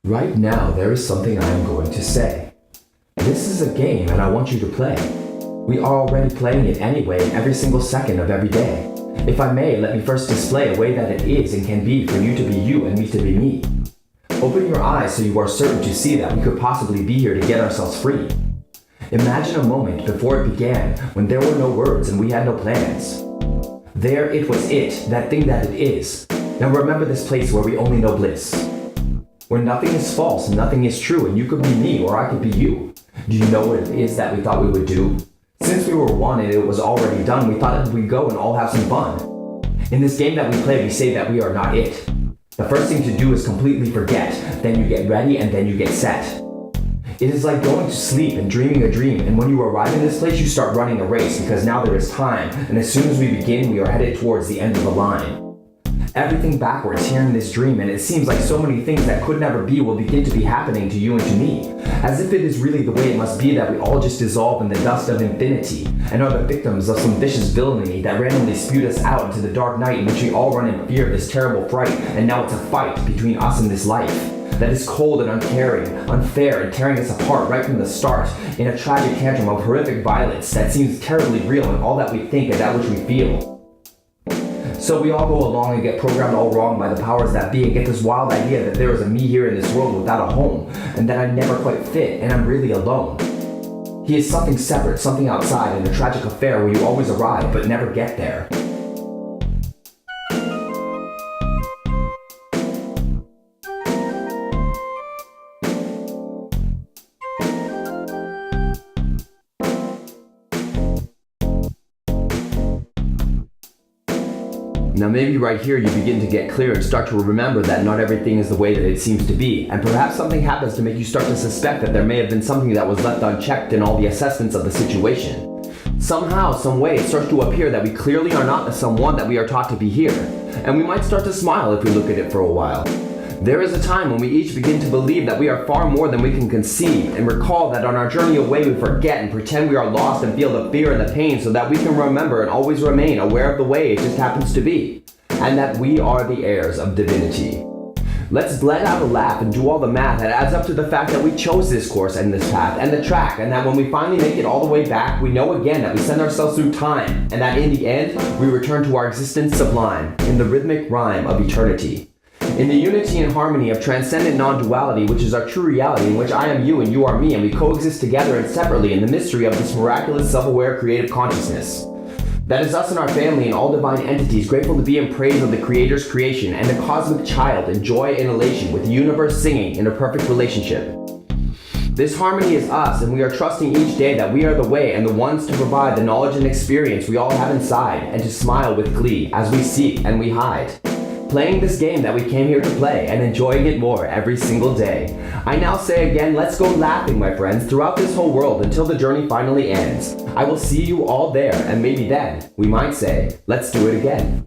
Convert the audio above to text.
Right now, there is something I am going to say. This is a game and I want you to play. We are already playing it anyway in every single second of every day. If I may, let me first display a way that it is and can be for you to be you and me to be me. Open your eyes so you are certain to see that we could possibly be here to get ourselves free. Imagine a moment before it began when there were no words and we had no plans. There it was it, that thing that it is. Now remember this place where we only know bliss. Where nothing is false, nothing is true, and you could be me or I could be you. Do you know what it is that we thought we would do? Since we were one and it was already done, we thought that we'd go and all have some fun. In this game that we play, we say that we are not it. The first thing to do is completely forget, then you get ready and then you get set. It is like going to sleep and dreaming a dream, and when you arrive in this place, you start running a race because now there is time, and as soon as we begin, we are headed towards the end of the line. Everything backwards here in this dream, and it seems like so many things that could never be will begin to be happening to you and to me, as if it is really the way it must be that we all just dissolve in the dust of infinity, and are the victims of some vicious villainy that randomly spewed us out into the dark night in which we all run in fear of this terrible fright, and now it's a fight between us and this life that is cold and uncaring, unfair, and tearing us apart right from the start in a tragic tantrum of horrific violence that seems terribly real in all that we think and that which we feel. So we all go along and get programmed all wrong by the powers that be and get this wild idea that there is a me here in this world without a home, and that I never quite fit, and I'm really alone. He is something separate, something outside, in a tragic affair where you always arrive but never get there. Now maybe right here you begin to get clear and start to remember that not everything is the way that it seems to be, and perhaps something happens to make you start to suspect that there may have been something that was left unchecked in all the assessments of the situation. Somehow, some way, it starts to appear that we clearly are not the someone that we are taught to be here, and we might start to smile if we look at it for a while. There is a time when we each begin to believe that we are far more than we can conceive, and recall that on our journey away we forget and pretend we are lost and feel the fear and the pain so that we can remember and always remain aware of the way it just happens to be, and that we are the heirs of divinity. Let's let out a laugh and do all the math that adds up to the fact that we chose this course and this path and the track, and that when we finally make it all the way back, we know again that we send ourselves through time, and that in the end, we return to our existence sublime, in the rhythmic rhyme of eternity. In the unity and harmony of transcendent non-duality, which is our true reality, in which I am you and you are me, and we coexist together and separately in the mystery of this miraculous self-aware creative consciousness. That is us and our family and all divine entities, grateful to be in praise of the Creator's creation and the cosmic child in joy and elation, with the universe singing in a perfect relationship. This harmony is us, and we are trusting each day that we are the way and the ones to provide the knowledge and experience we all have inside, and to smile with glee as we seek and we hide. Playing this game that we came here to play and enjoying it more every single day. I now say again, let's go laughing, my friends, throughout this whole world until the journey finally ends. I will see you all there, and maybe then we might say, let's do it again.